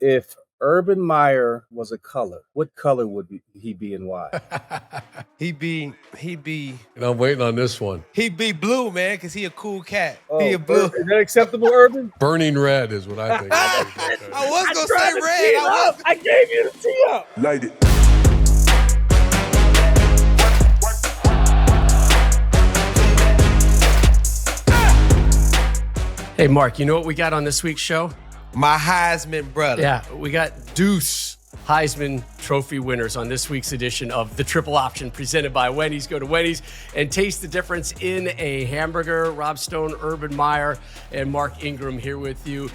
If Urban Meyer was a color, what color would he be and why? He'd be. And I'm waiting on this one. He'd be blue, man, because he a cool cat. Oh, he a blue. Is that acceptable, Urban? Burning red is what I think. I was going to say red. I gave you the tee up. Light it. Hey, Mark, you know what we got on this week's show? My Heisman brother. Yeah, we got Deuce Heisman Trophy winners on this week's edition of The Triple Option presented by Wendy's. Go to Wendy's and taste the difference in a hamburger. Rob Stone, Urban Meyer, and Mark Ingram here with you.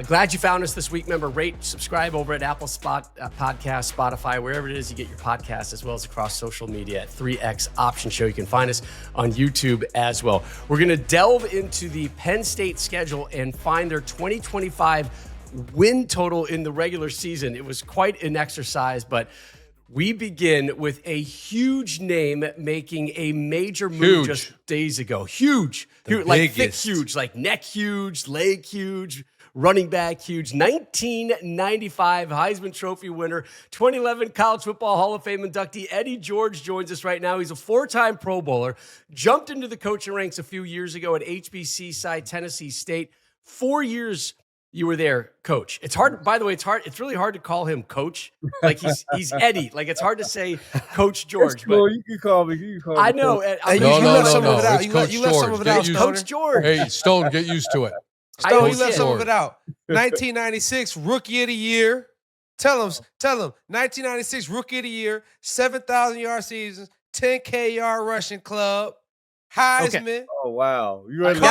Glad you found us this week. Remember, rate, subscribe over at Apple Podcast, Spotify, wherever it is you get your podcasts, as well as across social media at 3X Option Show. You can find us on YouTube as well. We're going to delve into the Penn State schedule and find their 2025 win total in the regular season. It was quite an exercise, but we begin with a huge name making a major move just days ago. Huge, like thick huge, like neck huge, leg huge, running back huge. 1995 Heisman Trophy winner, 2011 College Football Hall of Fame inductee Eddie George joins us right now. He's a four-time Pro Bowler, jumped into the coaching ranks a few years ago at HBCU side Tennessee State. 4 years you were there, Coach. It's hard, by the way, it's really hard to call him Coach. Like he's Eddie. Like it's hard to say Coach George. Cool. You can call me. I know. No. You left some of it out. Coach George. Hey, Stone, get used to it. Stone, you left some of it out. 1996 Rookie of the Year. Tell him. 1996 Rookie of the Year. 7,000 yard seasons. 10K yard rushing club. Heisman. Okay. Oh wow. You ready?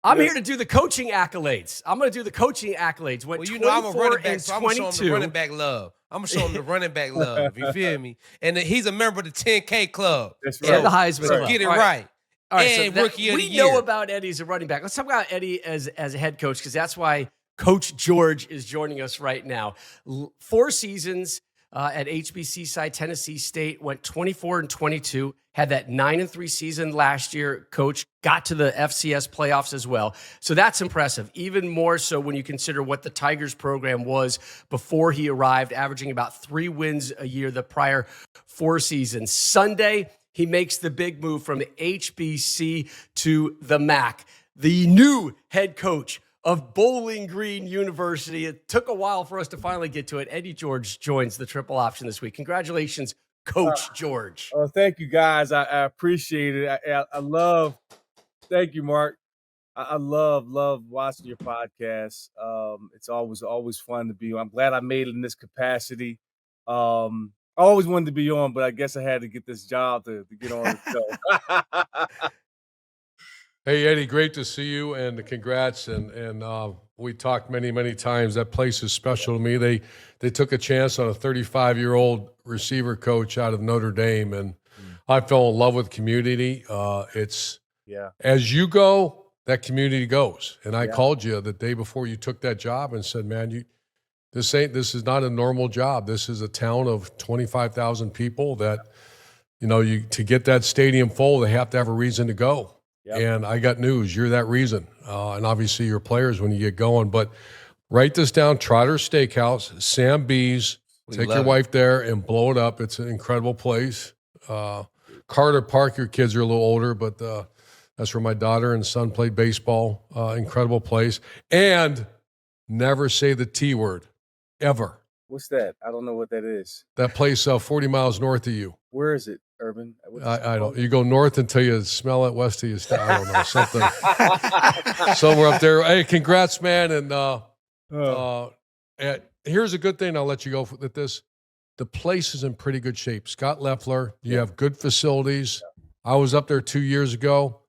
I'm here to do the coaching accolades. I'm going to do the coaching accolades. Well, you know I'm a running back, so I'm going to show him the running back love. I'm going to show him the running back love. You feel me? And he's a member of the 10K club. That's right. Yeah, the Heisman So club. get it right. All right, and so Rookie of the Year. We know about Eddie as a running back. Let's talk about Eddie as a head coach, because that's why Coach George is joining us right now. 4 seasons at HBC side Tennessee State, went 24-22, had that 9-3 season last year. Coach got to the FCS playoffs as well. So that's impressive. Even more so when you consider what the Tigers program was before he arrived, averaging about 3 wins a year the prior 4 seasons. Sunday, he makes the big move from the HBC to the MAC. The new head coach of Bowling Green University. It took a while for us to finally get to it. Eddie George joins the Triple Option this week. Congratulations, Coach George. Oh, thank you, guys. I appreciate it. I love. Thank you, Mark. I love watching your podcast. It's always fun to be on. I'm glad I made it in this capacity. I always wanted to be on, but I guess I had to get this job to get on the show. Hey, Eddie, great to see you, and congrats. And we talked many times. That place is special to me. They took a chance on a 35-year-old receiver coach out of Notre Dame, and I fell in love with community. As you go, that community goes. And I called you the day before you took that job and said, man, this is not a normal job. This is a town of 25,000 people that, to get that stadium full, they have to have a reason to go. Yep. And I got news. You're that reason. And obviously your players when you get going. But write this down, Trotter Steakhouse, Sam B's. Take your wife there and blow it up. It's an incredible place. Carter Park, your kids are a little older, but that's where my daughter and son played baseball. Incredible place. And never say the T word, ever. What's that? I don't know what that is. That place 40 miles north of you. Where is it, Urban? I don't. You go north until you smell it. West till you I don't know, something. Somewhere up there. Hey, congrats, man. And here's a good thing. I'll let you go with this. The place is in pretty good shape. Scott Leffler, you have good facilities. Yeah. I was up there 2 years ago.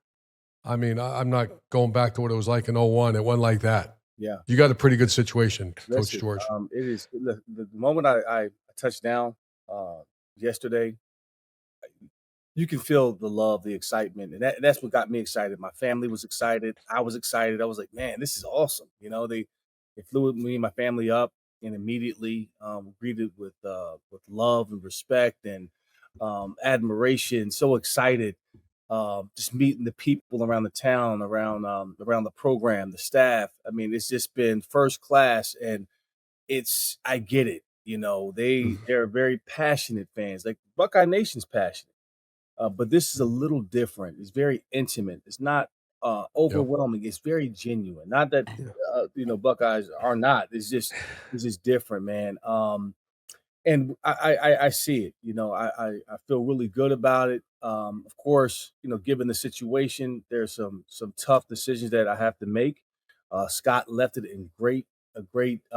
I mean, I'm not going back to what it was like in 2001. It wasn't like that. Yeah. You got a pretty good situation, Coach George. It is. The moment I touched down yesterday, you can feel the love, the excitement. And that's what got me excited. My family was excited. I was excited. I was like, man, this is awesome. They flew me and my family up and immediately greeted with love and respect and admiration. So excited. Just meeting the people around the town, around the program, the staff. I mean, it's just been first class, and I get it. They're very passionate fans. Like Buckeye Nation's passionate. But this is a little different. It's very intimate. It's not overwhelming. It's very genuine. Not that Buckeyes are not. It's just different, man. And I see it. I feel really good about it. Of course, given the situation, there's some tough decisions that I have to make. Scott left it in a great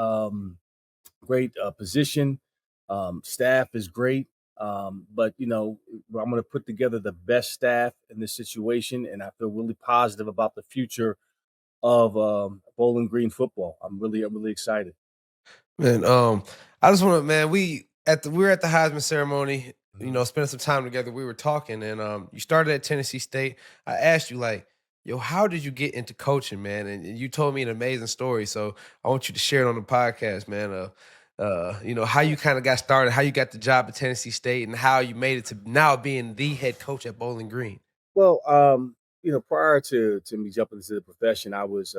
position. Staff is great. But I'm going to put together the best staff in this situation, and I feel really positive about the future of Bowling Green football. I'm really excited. Man, I just want to, man, we were at the Heisman ceremony, spending some time together. We were talking, and you started at Tennessee State. I asked you, like, yo, how did you get into coaching, man? And you told me an amazing story. So I want you to share it on the podcast, man. How you kind of got started, how you got the job at Tennessee State, and how you made it to now being the head coach at Bowling Green. Well, prior to me jumping into the profession, I was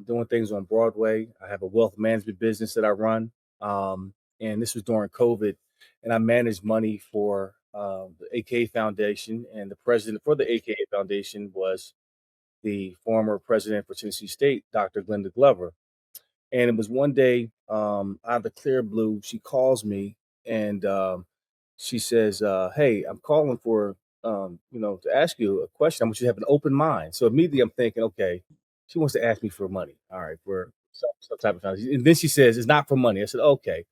doing things on Broadway. I have a wealth management business that I run, and this was during COVID, and I managed money for the AKA Foundation, and the president for the AKA Foundation was the former president for Tennessee State, Dr. Glenda Glover. And it was one day, out of the clear blue, she calls me and she says, "Hey, I'm calling for, to ask you a question. I want you to have an open mind." So immediately I'm thinking, okay, she wants to ask me for money. All right, for some type of foundation. And then she says, "It's not for money." I said, "Okay."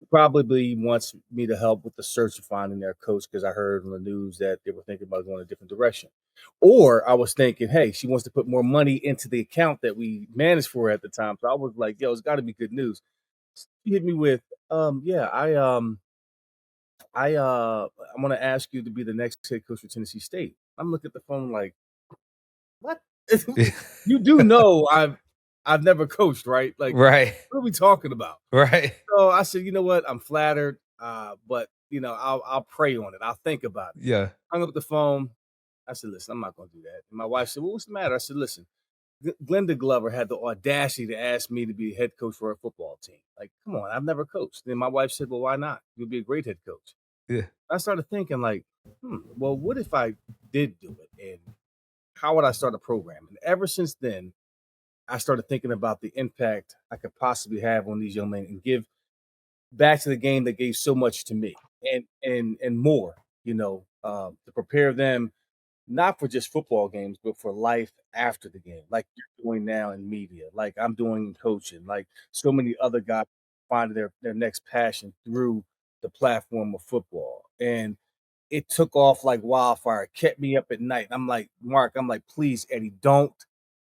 Probably wants me to help with the search of finding their coach because I heard on the news that they were thinking about going a different direction. Or I was thinking, hey, she wants to put more money into the account that we managed for her at the time. So I was like, yo, it's got to be good news. She hit me with, I'm going to ask you to be the next head coach for Tennessee State. I'm looking at the phone like, what? You do know I've never coached, right? Like, Right. what are we talking about? Right. So I said, you know what? I'm flattered, but I'll pray on it. I'll think about it. Yeah. Hung up the phone. I said, listen, I'm not going to do that. And my wife said, well, what's the matter? I said, listen, Glenda Glover had the audacity to ask me to be head coach for her football team. Like, come on, I've never coached. Then my wife said, well, why not? You'll be a great head coach. Yeah. I started thinking like, well, what if I did do it? And how would I start a program? And ever since then, I started thinking about the impact I could possibly have on these young men and give back to the game that gave so much to me and more, to prepare them not for just football games, but for life after the game, like you're doing now in media, like I'm doing in coaching, like so many other guys find their next passion through the platform of football. And it took off like wildfire. It kept me up at night. I'm like, Mark, please, Eddie, don't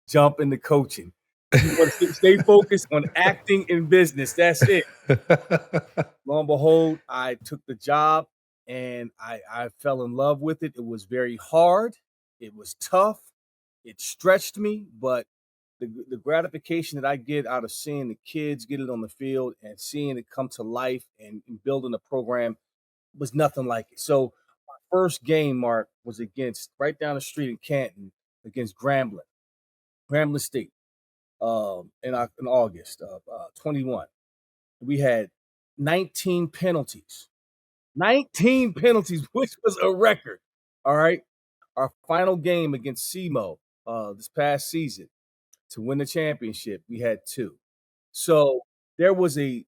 jump into coaching. You want to stay focused on acting in business. That's it. Lo and behold, I took the job and I fell in love with it. It was very hard. It was tough. It stretched me, but the gratification that I get out of seeing the kids get it on the field and seeing it come to life and building a program was nothing like it. So my first game, Mark, was against right down the street in Canton against Grambling State, in August of 21. We had 19 penalties, which was a record. All right. Our final game against SEMO this past season to win the championship, we had 2. So there was a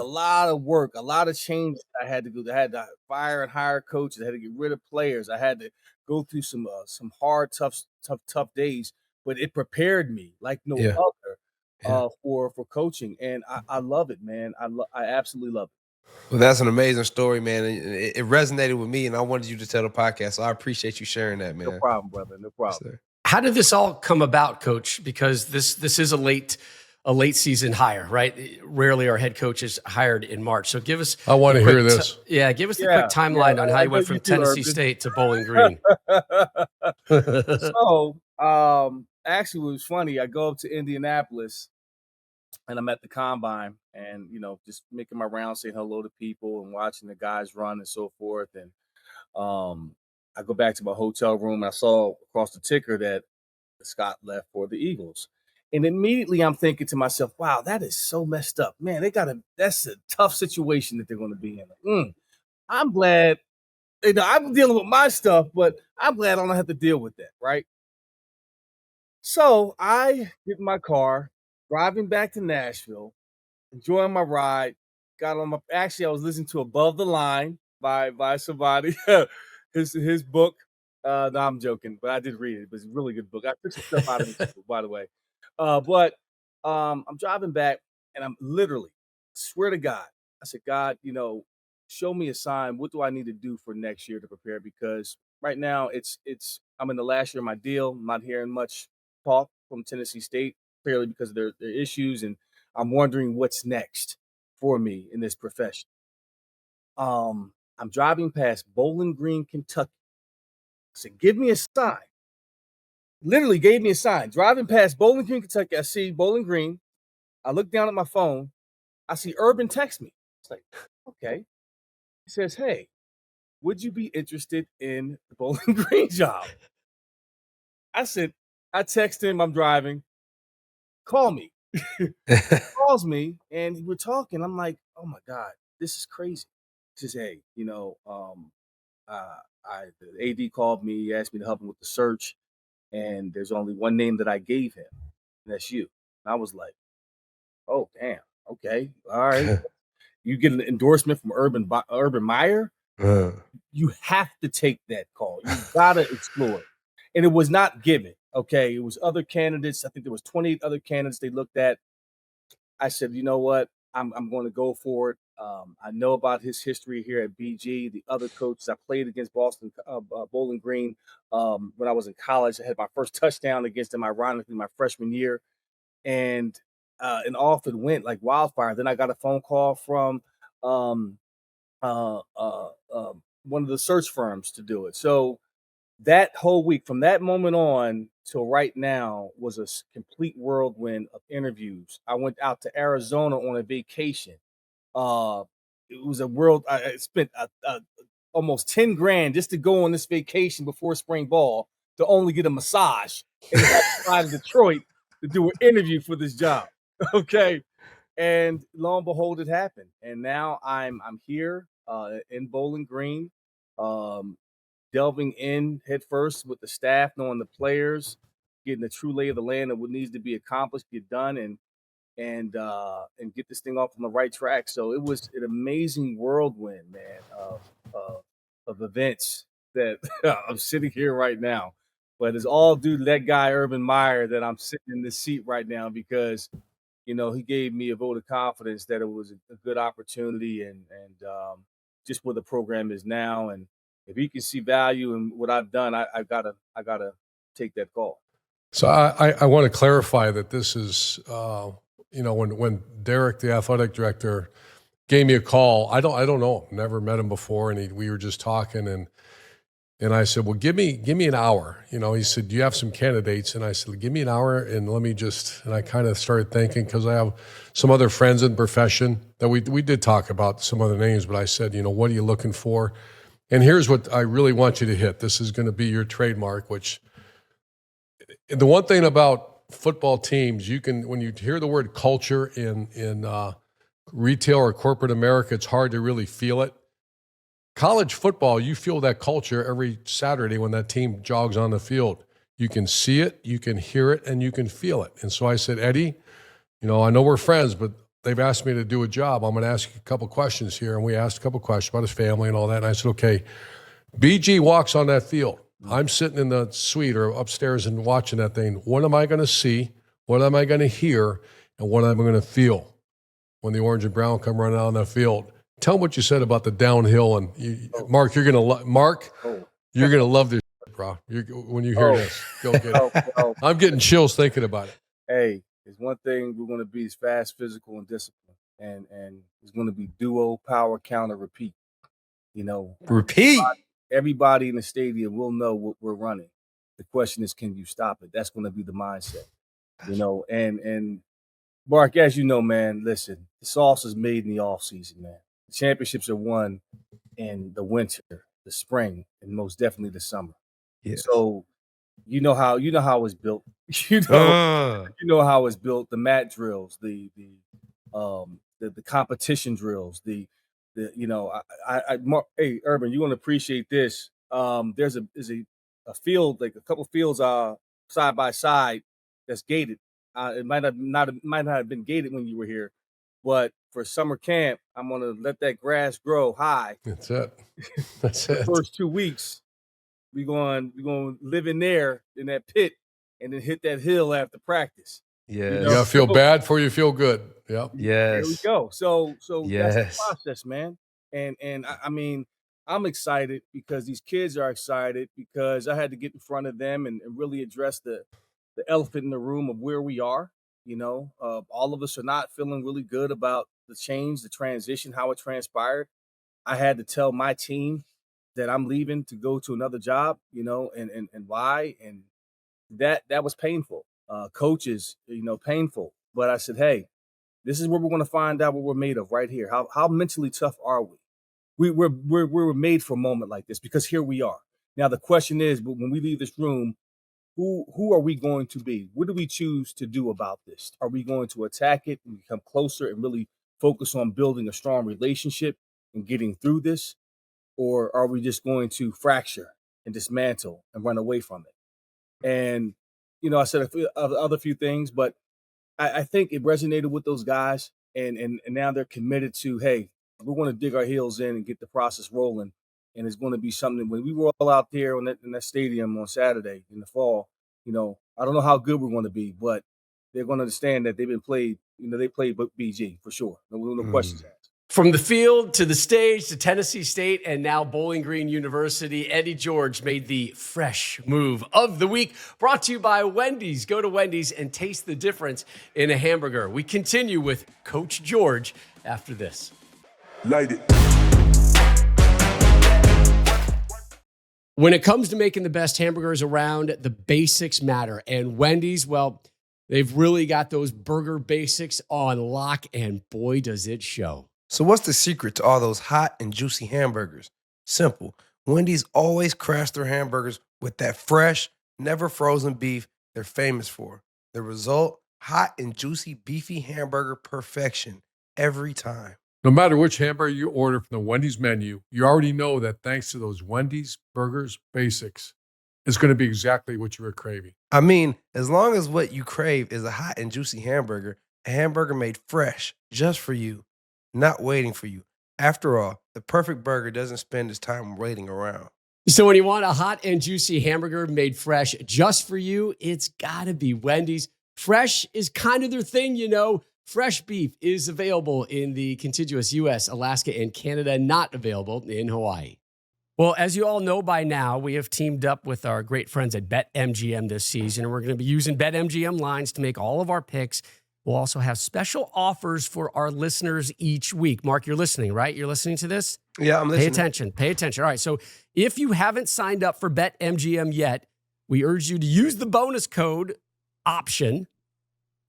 lot of work, a lot of changes I had to do. I had to fire and hire coaches. I had to get rid of players. I had to go through some hard, tough days, but it prepared me like no other for coaching. And I love it, man. I absolutely love it. Well, that's an amazing story, man. It resonated with me, and I wanted you to tell the podcast. So I appreciate you sharing that, man. No problem, brother. No problem. Yes, how did this all come about, Coach? Because this is a late season hire, right? Rarely are head coaches hired in March. So give us. I want to hear this. Give us the quick timeline on how you went from Tennessee State to Bowling Green. So, actually, it was funny. I go up to Indianapolis, and I'm at the combine, and just making my rounds, saying hello to people, and watching the guys run and so forth. And I go back to my hotel room. And I saw across the ticker that Scott left for the Eagles. And immediately I'm thinking to myself, wow, that is so messed up. Man, that's a tough situation that they're going to be in. I'm glad, I'm dealing with my stuff, but I'm glad I don't have to deal with that, right? So I get in my car, driving back to Nashville, enjoying my ride. Actually, I was listening to Above the Line by somebody, his book. No, I'm joking, but I did read it. It was a really good book. I took some stuff out of it, by the way. But I'm driving back, and I'm literally, swear to God, I said, God, show me a sign. What do I need to do for next year to prepare? Because right now I'm in the last year of my deal. I'm not hearing much talk from Tennessee State, clearly because of their issues, and I'm wondering what's next for me in this profession. I'm driving past Bowling Green, Kentucky. I said, give me a sign. Literally gave me a sign. Driving past Bowling Green, Kentucky, I see Bowling Green. I look down at my phone. I see Urban text me. It's like, okay. He says, hey, would you be interested in the Bowling Green job? I said, I text him, I'm driving. Call me. Calls me, and we're talking. I'm like, oh my God, this is crazy. He says, hey, the AD called me, he asked me to help him with the search, and there's only one name that I gave him, and that's you. And I was like, oh damn, okay, all right. You get an endorsement from Urban Meyer. You have to take that call. You gotta explore it. And it was not given. Okay, it was other candidates. I think there was 28 other candidates they looked at. I said, you know what? I'm going to go for it. I know about his history here at BG. The other coaches I played against Bowling Green when I was in college. I had my first touchdown against them, ironically, my freshman year, and off it went like wildfire. Then I got a phone call from one of the search firms to do it. So that whole week, from that moment on till right now, was a complete whirlwind of interviews. I went out to Arizona on a vacation. It was I spent almost 10 grand just to go on this vacation before spring ball to only get a massage and fly to Detroit to do an interview for this job. Okay. And lo and behold, it happened. And now I'm here in Bowling Green. Delving in head first with the staff, knowing the players, getting the true lay of the land of what needs to be accomplished, get done, and get this thing off on the right track. So it was an amazing whirlwind, man, of events that I'm sitting here right now. But it's all due to that guy, Urban Meyer, that I'm sitting in this seat right now because, he gave me a vote of confidence that it was a good opportunity and just where the program is now. And if he can see value in what I've done, I gotta take that call. So I want to clarify that this is, when Derek, the athletic director, gave me a call, I don't know, never met him before, and we were just talking, and I said, well, give me an hour. He said, do you have some candidates? And I said, give me an hour, and and I kind of started thinking, because I have some other friends in the profession that we did talk about some other names, but I said, what are you looking for? And here's what I really want you to hit. This is going to be your trademark, which the one thing about football teams, when you hear the word culture in retail or corporate America, it's hard to really feel it. College football, you feel that culture every Saturday when that team jogs on the field. You can see it, you can hear it, and you can feel it. And so I said, Eddie, I know we're friends, but they've asked me to do a job. I'm going to ask you a couple questions here. And we asked a couple questions about his family and all that. And I said, okay, BG walks on that field. I'm sitting in the suite or upstairs and watching that thing. What am I going to see? What am I going to hear? And what am I going to feel when the orange and brown come running out on that field? Tell them what you said about the downhill. And Mark, you're going to love this, bro. When you hear this, go get it. I'm getting chills thinking about it. Hey, there's one thing we're going to be is fast, physical, and discipline. And it's going to be duo, power, counter, repeat. Repeat. Everybody in the stadium will know what we're running. The question is, can you stop it? That's going to be the mindset. And Mark, as you know, man, listen, the sauce is made in the off season, man. The championships are won in the winter, the spring, and most definitely the summer. Yes. So you know how it's built. You know how it's built. The mat drills, the competition drills, the hey Urban, you're gonna appreciate this. There's a field, like a couple fields side by side that's gated. It might not have been gated when you were here, but for summer camp, I'm gonna let that grass grow high. That's it. The first 2 weeks, we're going to live in there in that pit, and then hit that hill after practice. Yeah, you gotta feel bad before you feel good. Yep. Yes. There we go. So yes. That's the process, man. And I mean, I'm excited because these kids are excited because I had to get in front of them and really address the elephant in the room of where we are. All of us are not feeling really good about the change, the transition, how it transpired. I had to tell my team that I'm leaving to go to another job, and why. And that was painful. Coaches, painful. But I said, hey, this is where we're going to find out what we're made of right here. How mentally tough are we? We're made for a moment like this because here we are. Now the question is, when we leave this room, who are we going to be? What do we choose to do about this? Are we going to attack it and become closer and really focus on building a strong relationship and getting through this? Or are we just going to fracture and dismantle and run away from it? And, I said other few things, but I think it resonated with those guys. And now they're committed to, hey, we're going to dig our heels in and get the process rolling. And it's going to be something when we roll out there in that stadium on Saturday in the fall, I don't know how good we're going to be, but they're going to understand that they've been played, they played BG for sure. No questions asked. From the field to the stage to Tennessee State and now Bowling Green University, Eddie George made the fresh move of the week. Brought to you by Wendy's. Go to Wendy's and taste the difference in a hamburger. We continue with Coach George after this. Light it. When it comes to making the best hamburgers around, the basics matter. And Wendy's, well, they've really got those burger basics on lock, and boy, does it show. So what's the secret to all those hot and juicy hamburgers? Simple. Wendy's always crafts their hamburgers with that fresh, never frozen beef they're famous for. The result, hot and juicy beefy hamburger perfection every time. No matter which hamburger you order from the Wendy's menu, you already know that thanks to those Wendy's burgers basics, it's going to be exactly what you were craving. I mean, as long as what you crave is a hot and juicy hamburger, a hamburger made fresh just for you, not waiting for you. After all, the perfect burger doesn't spend its time waiting around. So when you want a hot and juicy hamburger made fresh just for you, it's got to be Wendy's. Fresh is kind of their thing, Fresh beef is available in the contiguous U.S., Alaska, and Canada, not available in Hawaii. Well, as you all know by now, we have teamed up with our great friends at BetMGM this season, and we're going to be using BetMGM lines to make all of our picks. We'll also have special offers for our listeners each week. Mark, you're listening, right? You're listening to this? Yeah, I'm listening. Pay attention. All right, so if you haven't signed up for BetMGM yet, we urge you to use the bonus code OPTION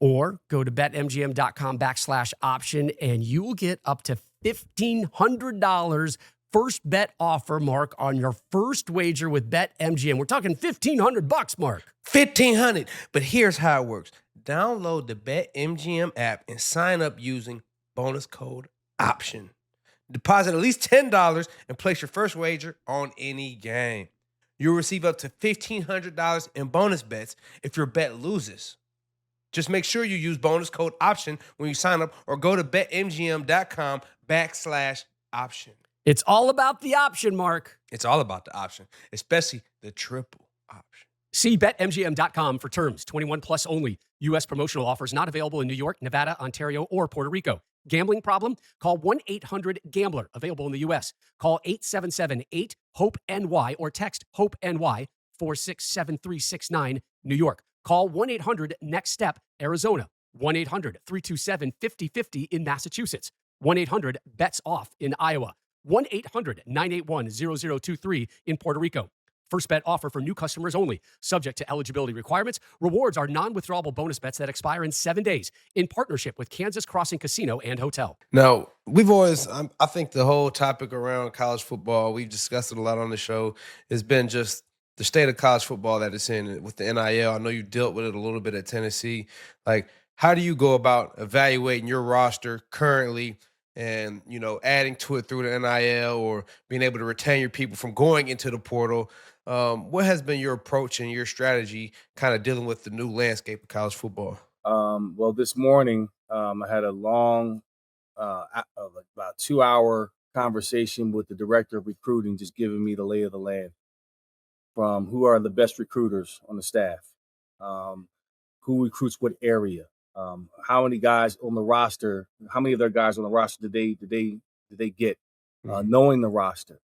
or go to betmgm.com/option, and you will get up to $1,500 first bet offer, Mark, on your first wager with BetMGM. We're talking $1,500, Mark. $1,500. But here's how it works. Download the BetMGM app and sign up using bonus code OPTION. Deposit at least $10 and place your first wager on any game. You'll receive up to $1,500 in bonus bets if your bet loses. Just make sure you use bonus code OPTION when you sign up or go to betmgm.com/option. It's all about the option, Mark. It's all about the option, especially the triple option. See BetMGM.com for terms. 21 plus only. U.S. promotional offers not available in New York, Nevada, Ontario, or Puerto Rico. Gambling problem? Call 1-800-GAMBLER. Available in the U.S. Call 877-8-HOPE-NY or text HOPE-NY 467369 New York. Call 1-800-NEXT-STEP, Arizona. 1-800-327-5050 in Massachusetts. 1-800-BETS-OFF in Iowa. 1-800-981-0023 in Puerto Rico. First bet offer for new customers only. Subject to eligibility requirements. Rewards are non-withdrawable bonus bets that expire in 7 days. In partnership with Kansas Crossing Casino and Hotel. Now, we've always, I think the whole topic around college football, we've discussed it a lot on the show, has been just the state of college football that it's in with the NIL. I know you dealt with it a little bit at Tennessee. Like, how do you go about evaluating your roster currently and, adding to it through the NIL or being able to retain your people from going into the portal? What has been your approach and your strategy kind of dealing with the new landscape of college football? Well, this morning, I had a long, like about 2-hour conversation with the director of recruiting, just giving me the lay of the land from who are the best recruiters on the staff, who recruits what area, how many guys on the roster, how many of their guys on the roster did they get, knowing the roster,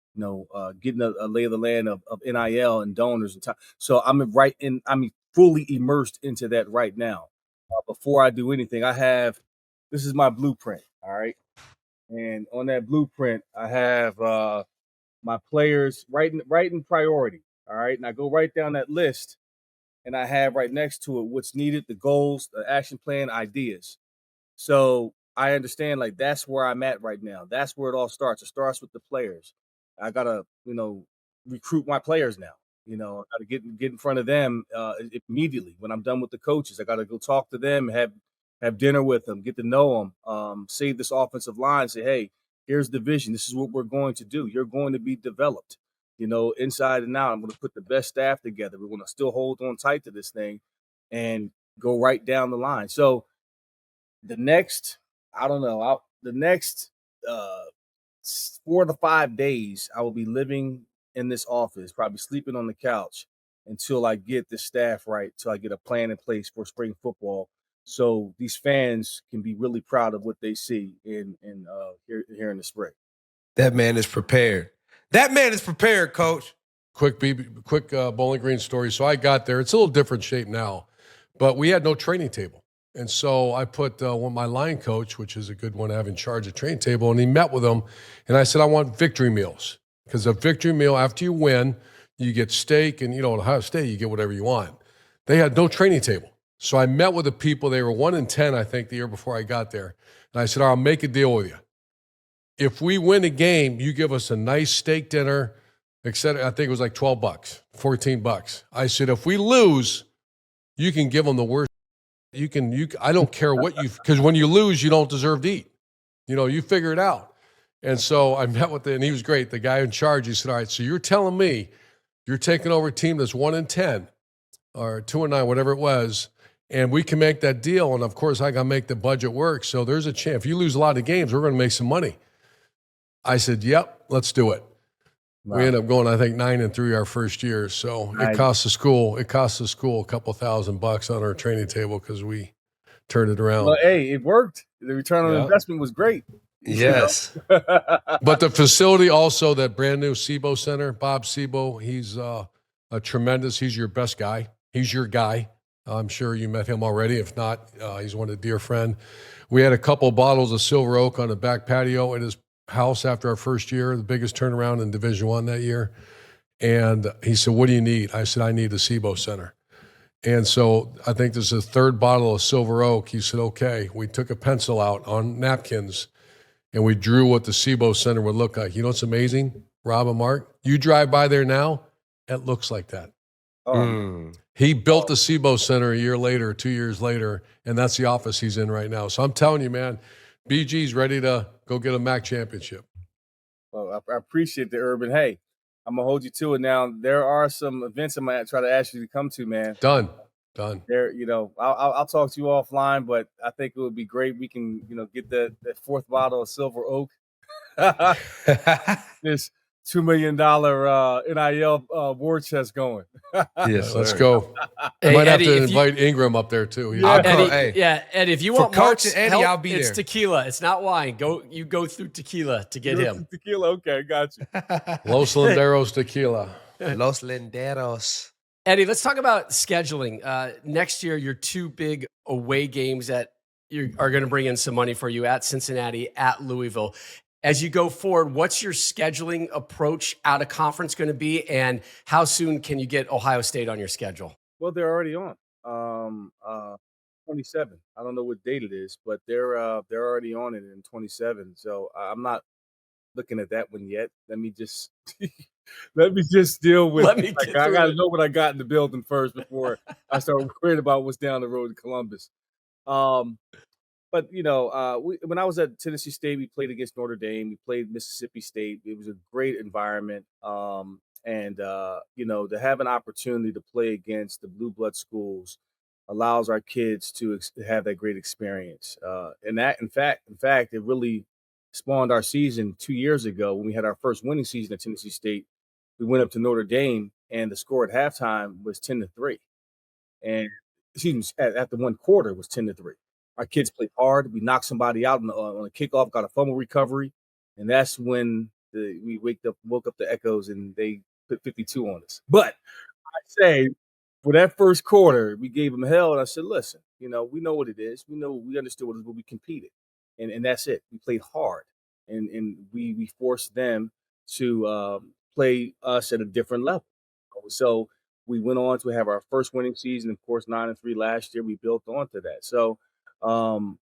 getting a lay of the land of NIL and donors and time. So I'm fully immersed into that right now. Before I do anything, this is my blueprint. All right. And on that blueprint, I have my players right in priority. All right. And I go right down that list and I have right next to it what's needed, the goals, the action plan, ideas. So I understand, like, that's where I'm at right now. That's where it all starts. It starts with the players. I gotta, recruit my players now. I gotta get in front of them immediately when I'm done with the coaches. I gotta go talk to them, have dinner with them, get to know them, save this offensive line, say, hey, here's the vision. This is what we're going to do. You're going to be developed, inside and out. I'm going to put the best staff together. We're going to still hold on tight to this thing and go right down the line. So the next, I don't know, the next 4 to 5 days, I will be living in this office, probably sleeping on the couch until I get the staff right, till I get a plan in place for spring football. So these fans can be really proud of what they see in here in the spring. That man is prepared. That man is prepared, Coach. Quick Bowling Green story. So I got there. It's a little different shape now, but we had no training table. And so I put my line coach, which is a good one to have in charge of training table, and he met with them. And I said, I want victory meals, because a victory meal, after you win, you get steak, and at Ohio State, you get whatever you want. They had no training table. So I met with the people. They were 1-10, I think, the year before I got there. And I said, I'll make a deal with you. If we win a game, you give us a nice steak dinner, etc. I think it was like $12, $14. I said, if we lose, you can give them the worst. I don't care what because when you lose, you don't deserve to eat. You figure it out. And so I met with him, and he was great. The guy in charge, he said, all right, so you're telling me you're taking over a team that's 1-10 or 2-9, whatever it was, and we can make that deal. And of course, I got to make the budget work. So there's a chance. If you lose a lot of games, we're going to make some money. I said, yep, let's do it. Wow. We ended up going, I think, 9-3 our first year. So it cost the school a couple $1,000 on our training table because we turned it around. Well, hey, it worked. The return on investment was great. Yes. But the facility also, that brand new SIBO Center, Bob SIBO, he's he's your best guy. He's your guy. I'm sure you met him already. If not, he's one of the dear friend. We had a couple bottles of Silver Oak on the back patio at his house after our first year, the biggest turnaround in Division I that year. And he said, what do you need? I said, I need the SIBO Center. And so I think there's a third bottle of Silver Oak. He said, okay. We took a pencil out on napkins and we drew what the SIBO Center would look like. What's amazing, Rob and Mark? You drive by there now, it looks like that. He built the SIBO Center a year later, 2 years later, and that's the office he's in right now. So I'm telling you, man, BG's ready to go get a MAC championship. Well, I appreciate the Urban. Hey, I'm going to hold you to it now. There are some events I might try to ask you to come to, man. Done. There, I'll talk to you offline, but I think it would be great. We can, get that fourth bottle of Silver Oak. This $2 million NIL war chest going. Yes, let's go. Hey, might Eddie, have to invite Ingram up there too. Eddie, if you want Mark's Eddie, help, I'll be it's there. Tequila. It's not wine. You go through tequila to get him. Tequila, okay, got you. Los Linderos tequila. Los Linderos. Eddie, let's talk about scheduling. Next year, your two big away games that are going to bring in some money for you at Cincinnati, at Louisville. As you go forward, what's your scheduling approach out of conference going to be, and how soon can you get Ohio State on your schedule? Well, they're already on 27. I don't know what date it is, but they're already on it in 27. So I'm not looking at that one yet. Let me just let me just deal with Let me it. get I through got to it. know what I got in the building first before I start worrying about what's down the road in Columbus. But when I was at Tennessee State, we played against Notre Dame. We played Mississippi State. It was a great environment. And to have an opportunity to play against the blue blood schools allows our kids to have that great experience. And that, in fact, it really spawned our season 2 years ago when we had our first winning season at Tennessee State. We went up to Notre Dame, and the score at halftime was 10-3. And excuse me, at the one quarter was 10-3. Our kids played hard. We knocked somebody out on a kickoff, got a fumble recovery, and that's when we woke up the echoes, and they put 52 on us. But I say for that first quarter, we gave them hell, and I said, "Listen, we know what it is. We understood what it is, but we competed, and that's it. We played hard, and we forced them to play us at a different level. So we went on to have our first winning season. Of course, 9-3 last year. We built onto that. So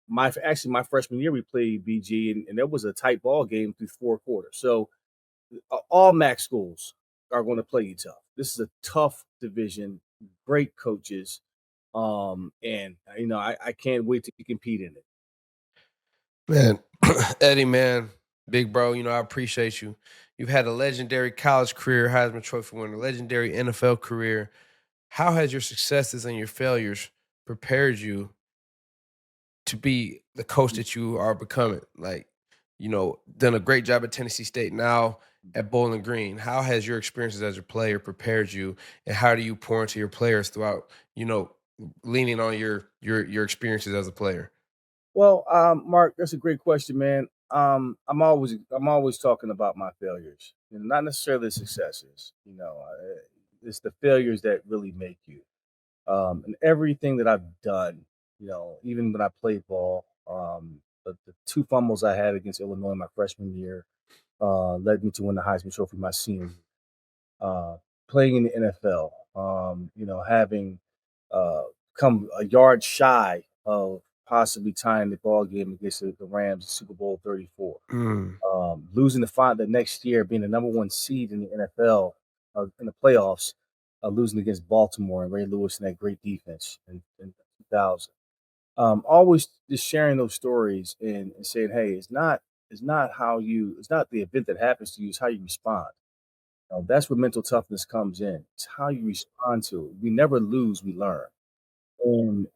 my freshman year, we played BG, and that was a tight ball game through 4 quarters. So all MAC schools are going to play you tough. This is a tough division, great coaches, and I can't wait to compete in it. Man, Eddie, man, big bro, I appreciate you. You've had a legendary college career, Heisman Trophy winner, legendary NFL career. How has your successes and your failures prepared you to be the coach that you are becoming? Like, done a great job at Tennessee State, now at Bowling Green. How has your experiences as a player prepared you, and how do you pour into your players throughout, leaning on your experiences as a player? Well, Mark, that's a great question, man. I'm always talking about my failures, not necessarily the successes. It's the failures that really make you. And everything that I've done, even when I played ball, the 2 fumbles I had against Illinois my freshman year led me to win the Heisman Trophy my senior year. Playing in the NFL, having uh, come a yard shy of possibly tying the ball game against the Rams in Super Bowl 34. Mm. Losing the next year, being the number 1 seed in the NFL in the playoffs, losing against Baltimore and Ray Lewis and that great defense in 2000. Always just sharing those stories and saying, hey, it's not the event that happens to you, it's how you respond. That's where mental toughness comes in. It's how you respond to it. We never lose, we learn.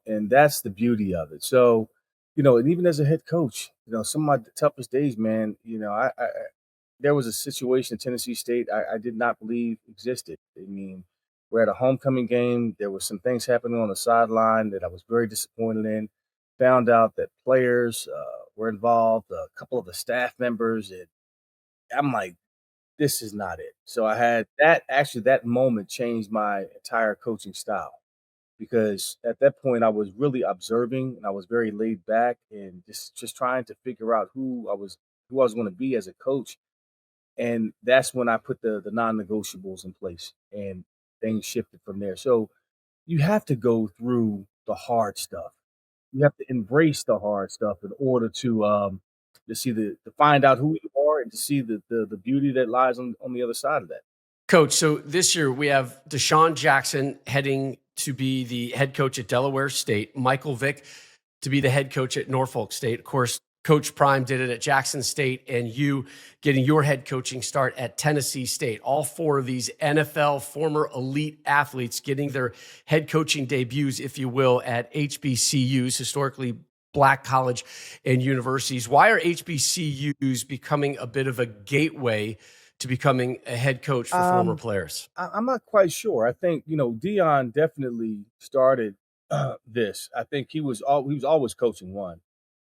And that's the beauty of it. So, and even as a head coach, some of my toughest days, man, I there was a situation at Tennessee State I did not believe existed. I mean, we're at a homecoming game. There were some things happening on the sideline that I was very disappointed in. Found out that players were involved, a couple of the staff members, and I'm like, this is not it. So I had that moment changed my entire coaching style because at that point I was really observing and I was very laid back and just trying to figure out who I was going to be as a coach. And that's when I put the non-negotiables in place and things shifted from there. So you have to go through the hard stuff. You have to embrace the hard stuff in order to find out who you are and to see the beauty that lies on the other side of that. Coach, so this year we have Deshaun Jackson heading to be the head coach at Delaware State, Michael Vick to be the head coach at Norfolk State. Of course, Coach Prime did it at Jackson State, and you getting your head coaching start at Tennessee State. All 4 of these NFL former elite athletes getting their head coaching debuts, if you will, at HBCUs, historically Black college and universities. Why are HBCUs becoming a bit of a gateway to becoming a head coach for former players? I'm not quite sure. I think Dion definitely started this. I think he was always coaching one,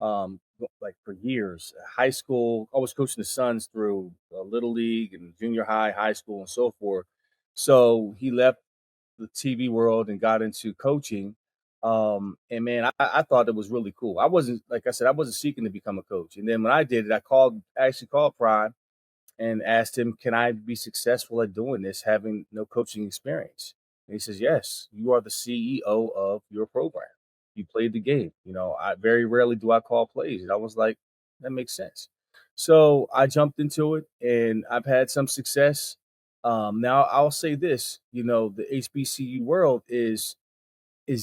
like for years. High school, always coaching the Suns through little league and junior high, high school, and so forth. So he left the TV world and got into coaching. And man, I thought it was really cool. I wasn't, like I said, I wasn't seeking to become a coach. And then when I did it, I actually called Prime and asked him, can I be successful at doing this, having no coaching experience? And he says, yes, you are the CEO of your program. You played the game. I very rarely do I call plays. And I was like, that makes sense. So I jumped into it, and I've had some success. Now I'll say this, the HBCU world is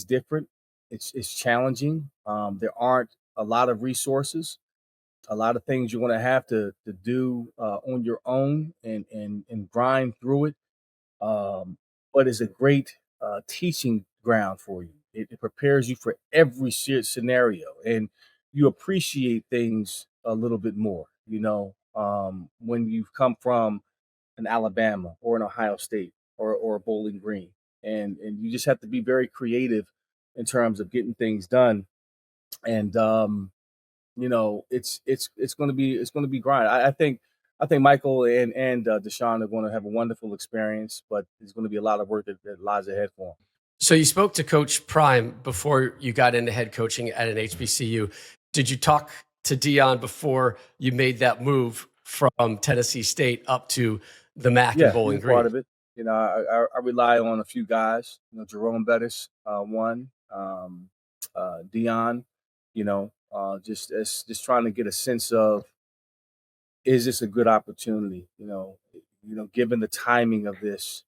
different. It's challenging. There aren't a lot of resources, a lot of things you're going to have to do on your own and grind through it. But it's a great teaching ground for you. It prepares you for every scenario, and you appreciate things a little bit more. When you've come from an Alabama or an Ohio State or Bowling Green, and you just have to be very creative in terms of getting things done. And it's going to be grind. I think Michael and Deshaun are going to have a wonderful experience, but there's going to be a lot of work that lies ahead for them. So you spoke to Coach Prime before you got into head coaching at an HBCU. Did you talk to Deion before you made that move from Tennessee State up to the MAC and Bowling Green? Part of it. I rely on a few guys. Jerome Bettis, one, Deion. Just trying to get a sense of, is this a good opportunity? Given the timing of this,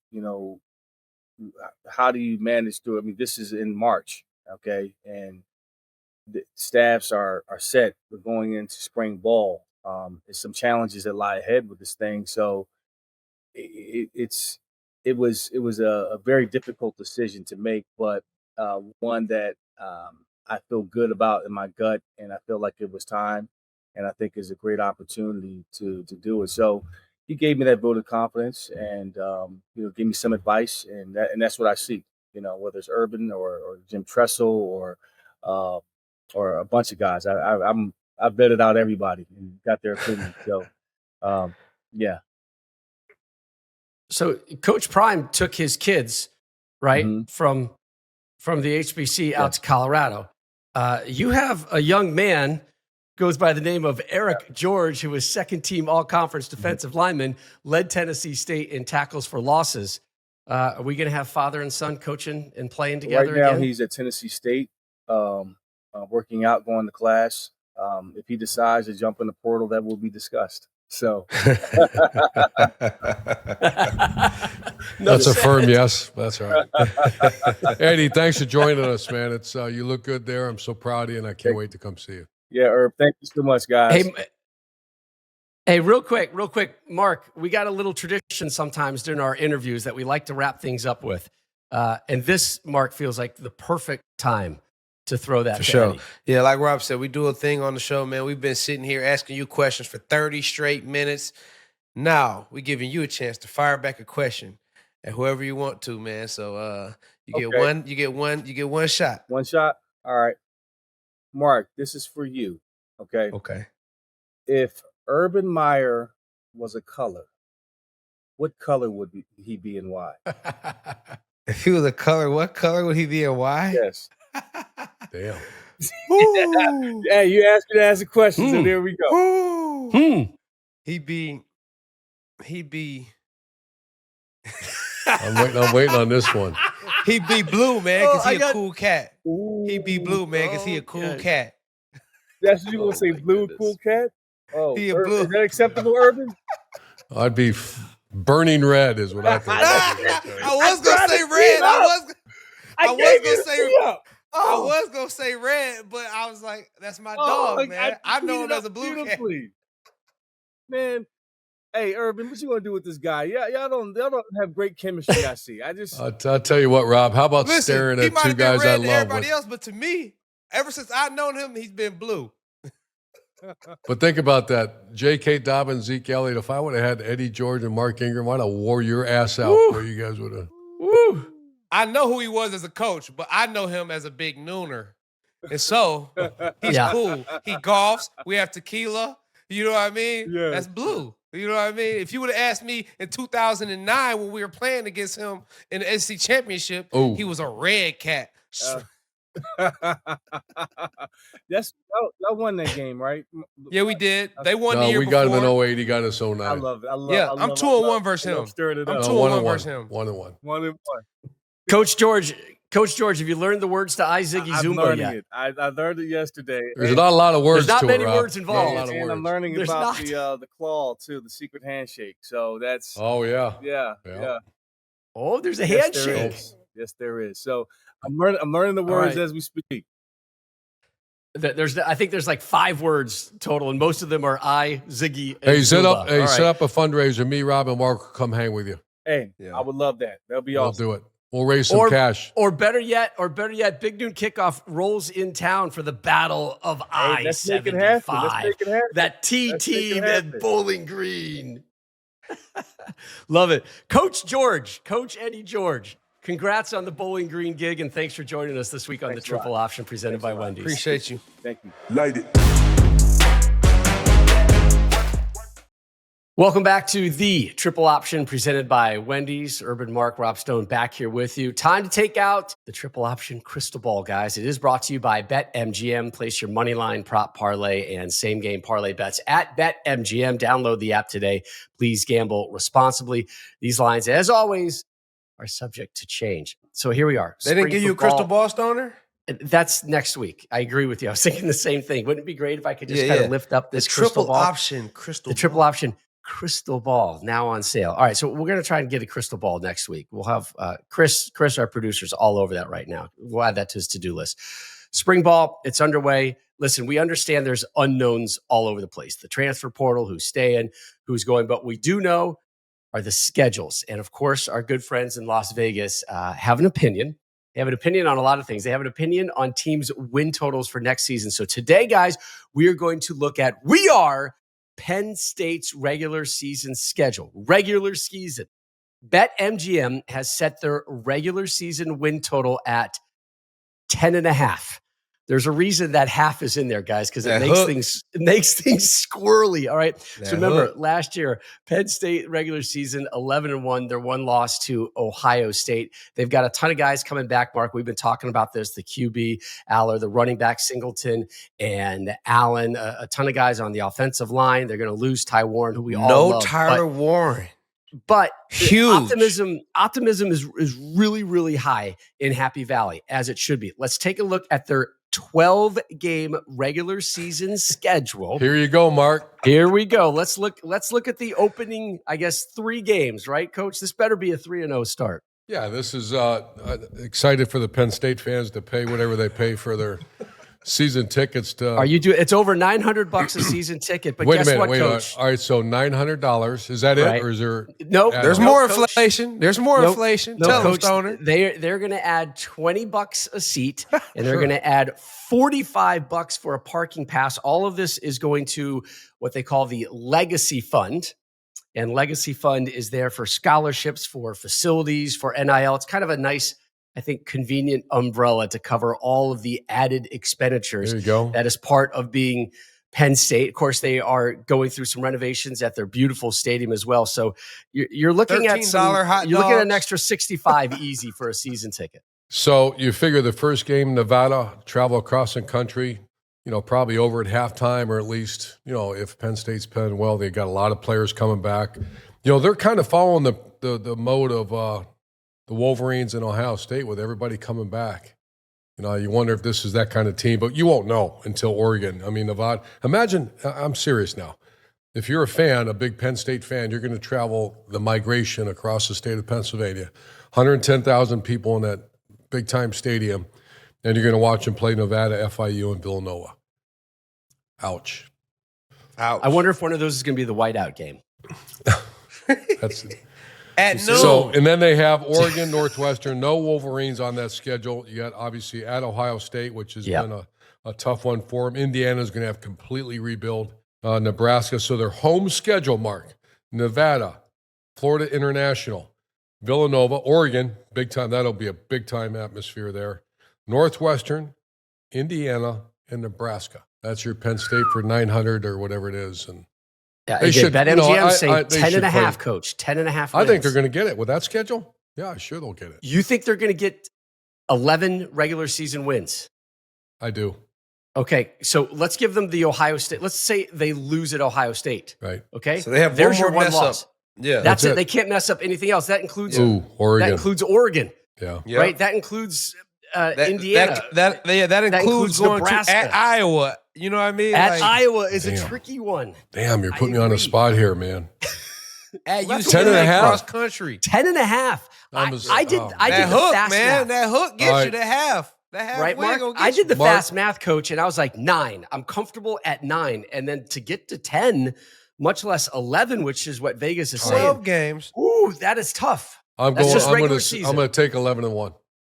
how do you manage through it? I mean, this is in March, okay, and the staffs are set. We're going into spring ball. There's some challenges that lie ahead with this thing, so it was a very difficult decision to make, but one that I feel good about in my gut, and I feel like it was time, and I think is a great opportunity to do it. So he gave me that vote of confidence, and gave me some advice, and that's what I seek. Whether it's Urban or Jim Tressel or a bunch of guys, I've vetted out everybody and got their opinion. So yeah. So Coach Prime took his kids, right, from the HBC out to Colorado. You have a young man, goes by the name of Eric George, who was second-team all-conference defensive lineman, led Tennessee State in tackles for losses. Are we going to have father and son coaching and playing together right now, again? He's at Tennessee State, working out, going to class. If he decides to jump in the portal, that will be discussed. So that's a firm yes. That's all right. Eddie, thanks for joining us, man. It's you look good there. I'm so proud of you, and I can't wait to come see you. Yeah, Herb, thank you so much, guys. Hey, real quick, Mark, we got a little tradition sometimes during our interviews that we like to wrap things up with. And this, Mark, feels like the perfect time to throw that for to sure. Eddie. Yeah, like Rob said, we do a thing on the show, man. We've been sitting here asking you questions for 30 straight minutes. Now we're giving you a chance to fire back a question at whoever you want to, man. So you get one shot. One shot? All right. Mark, this is for you. Okay. Okay. If Urban Meyer was a color, what color would he be and why? If he was a color, what color would he be and why? Yes. Damn. Yeah, you asked me to ask a question, so there we go. He'd be. I'm waiting on this one. He'd be blue, man, because he a cool cat. He'd be blue, man, because he a cool cat. That's what you gonna say, blue, cool cat? Oh, he a blue. Is that acceptable, Urban? I'd be burning red, is what I think. I was gonna say red. I was gonna say red, but I was like, "That's my dog, man. I know him as a blue cat." Man, hey, Urban, what you gonna do with this guy? Y'all don't have great chemistry. I see. I'll tell you what, Rob. How about staring at two guys I love? Everybody else, but to me, ever since I've known him, he's been blue. But think about that. J.K. Dobbins, Zeke Elliott. If I would have had Eddie George and Mark Ingram, I'd have wore your ass out. Where you guys would have. I know who he was as a coach, but I know him as a big nooner. And so he's cool. He golfs. We have tequila. You know what I mean? Yeah. That's blue. You know what I mean? If you would have asked me in 2009 when we were playing against him in the SEC championship, he was a red cat. Y'all won that game, right? Yeah, we did. They won the year we before. got him in 08. He got us 09. I love it. I'm 2-1 versus him. I'm stirring it I'm up. 2-1 versus him. 1-1. 1-1. Coach George, Coach George, have you learned the words to I Ziggy I'm Zumba learning yet? it. I learned it yesterday. There's not a lot of words. There's not to many it, Rob. words involved. Not a lot of And words. I'm learning There's about not. the claw too, the secret handshake. So that's Oh yeah. yeah. Oh, there's a Yes, there handshake. is. Yes, there is. So I'm learning the words right. as we speak. I think there's like 5 words total, and most of them are I, Ziggy, and Hey, set Zumba. up. Set up a fundraiser. Me, Rob, and Mark will come hang with you. Hey, Yeah. I would love that. That'll be We'll awesome. do it. We'll raise some cash. Or better yet, Big Noon Kickoff rolls in town for the Battle of Let's make it happen. Let's I-75. make it happen. That T Let's make it team at happen. Bowling Green. Love it. Coach Eddie George, congrats on the Bowling Green gig, and thanks for joining us this week on Thanks the a lot. Triple Option presented by Wendy's. Appreciate you. Thank you. Light it. Welcome back to the Triple Option presented by Wendy's. Urban Mark, Rob Stone back here with you. Time to take out the Triple Option crystal ball, guys. It is brought to you by BetMGM. Place your money line, prop parlay, and same game parlay bets at BetMGM. Download the app today. Please gamble responsibly. These lines, as always, are subject to change. So here we are. They didn't give you a crystal ball, Stoner? That's next week. I agree with you. I was thinking the same thing. Wouldn't it be great if I could just kind of lift up this crystal ball? The triple option crystal ball now on sale. All right, so we're going to try and get a crystal ball next week. We'll have Chris, our producer's all over that right now. We'll add that to his to-do list. Spring ball, it's underway. Listen, we understand there's unknowns all over the place. The transfer portal, who's staying, who's going, but we do know are the schedules. And of course, our good friends in Las Vegas have an opinion. They have an opinion on a lot of things. They have an opinion on teams' win totals for next season. So today, guys, we are going to look at Penn State's regular season schedule. Regular season. BetMGM has set their regular season win total at 10.5. There's a reason that half is in there, guys, because it makes things squirrely. All right. So remember, last year, Penn State regular season 11-1. Their one loss to Ohio State. They've got a ton of guys coming back. Mark, we've been talking about this. The QB Aller, the running back Singleton and Allen. A ton of guys on the offensive line. They're going to lose Ty Warren, who we all love. Tyler Warren. But huge optimism is really, really high in Happy Valley, as it should be. Let's take a look at their 12-game regular season schedule. Here you go, Mark. Here we go. Let's look at the opening, 3 games, right, Coach? This better be a 3-0 start. Yeah, this is excited for the Penn State fans to pay whatever they pay for their season tickets. It's over $900 a season ticket. But wait guess a minute, what, Coach? All right, so $900. Is that it, or is there? Nope. There's more inflation. There's more inflation. Tell them, Coach, Stoner. They're going to add $20 a seat, and they're going to add $45 for a parking pass. All of this is going to what they call the Legacy Fund. And Legacy Fund is there for scholarships, for facilities, for NIL. It's kind of a nice, convenient umbrella to cover all of the added expenditures. There you go. That is part of being Penn State. Of course, they are going through some renovations at their beautiful stadium as well. So you're looking at an extra $65 easy for a season ticket. So you figure the first game, Nevada, travel across the country, probably over at halftime, or at least, if Penn State's playing well, they got a lot of players coming back. They're kind of following the mode of the Wolverines in Ohio State with everybody coming back. You wonder if this is that kind of team, but you won't know until Oregon. Nevada. Imagine, I'm serious now. If you're a fan, a big Penn State fan, you're going to travel the migration across the state of Pennsylvania. 110,000 people in that big-time stadium, and you're going to watch them play Nevada, FIU, and Villanova. Ouch. I wonder if one of those is going to be the whiteout game. That's at noon. So, and then they have Oregon, Northwestern, no Wolverines on that schedule. You got, obviously, at Ohio State, which has been a tough one for them. Indiana's going to have completely rebuild. Nebraska. So their home schedule, Mark, Nevada, Florida International, Villanova, Oregon, big time. That'll be a big-time atmosphere there. Northwestern, Indiana, and Nebraska. That's your Penn State for 900 or whatever it is. And they should. BetMGM say 10.5, Coach. 10.5 I think they're going to get it with that schedule. Yeah, sure they'll get it. You think they're going to get 11 regular season wins? I do. Okay, so let's give them the Ohio State. Let's say they lose at Ohio State. Right. Okay. So they have There's one more your one mess loss. up. Yeah, that's it. They can't mess up anything else. That includes Oregon. That includes Oregon. Yeah. Yep. right? That includes Indiana. That includes going Nebraska. to at Iowa. You know what I mean? At Like, Iowa is a Damn. tricky one. Damn, you're I putting me on the agree. spot here, man. at Well, that's UCLA 10 and a half. cross country. 10.5. I did That the hook, fast man. math. That hook gets All you right. the half. That half Right, win Mark? gonna get I did the Mark- fast math, coach, and I was like 9. I'm comfortable at 9. And then to get to 10, much less 11, which is what Vegas is 12 saying. games. Ooh, that is tough. I'm That's going. just I'm regular going season. to take 11-1.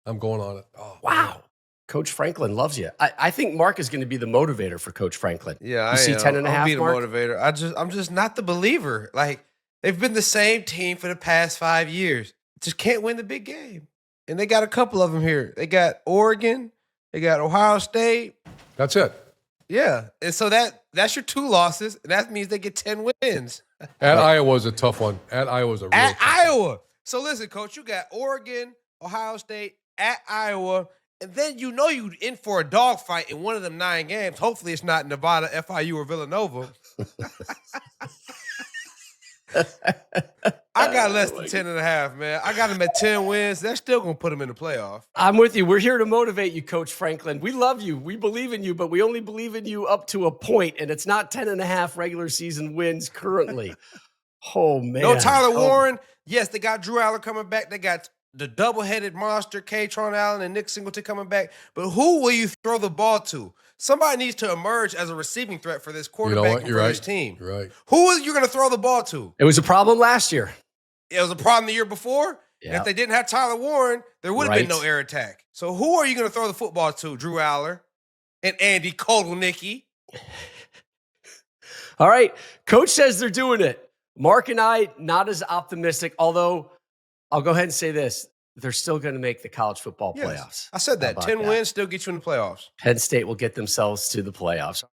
I'm going on it. Oh, Wow. Coach Franklin loves you. I think Mark is going to be the motivator for Coach Franklin. Yeah, You see 10 and a I'll half, be the Mark? motivator. I'm just not the believer. Like, they've been the same team for the past 5 years. Just can't win the big game. And they got a couple of them here. They got Oregon. They got Ohio State. That's it. Yeah. And so that's your 2 losses. And that means they get 10 wins. At Iowa is a tough one. At Iowa is a real At tough one. Iowa. So listen, Coach, you got Oregon, Ohio State, at Iowa, and then you know you in for a dogfight in one of them 9 games. Hopefully it's not Nevada, FIU, or Villanova. I got less than 10 and a half, man. I got them at 10 wins. They're still going to put them in the playoff. I'm with you. We're here to motivate you, Coach Franklin. We love you. We believe in you, but we only believe in you up to a point, and it's not 10.5 regular season wins currently. Oh, man. No Tyler Oh, Warren. Yes, they got Drew Allen coming back. They got the double-headed monster, Katron Allen and Nick Singleton coming back. But who will you throw the ball to? Somebody needs to emerge as a receiving threat for this You know quarterback what? and You're for right. this team. You're right. Who is you going to throw the ball to? It was a problem last year. It was a problem the year before. And Yeah. if they didn't have Tyler Warren, there would have been Right. no air attack. So who are you going to throw the football to? Drew Aller and Andy Kotelnicki. All right. Coach says they're doing it. Mark and I, not as optimistic, although I'll go ahead and say this. They're still going to make the college football Yes. playoffs. I said How that. about 10 that? wins still get you in the playoffs. Penn State will get themselves to the playoffs.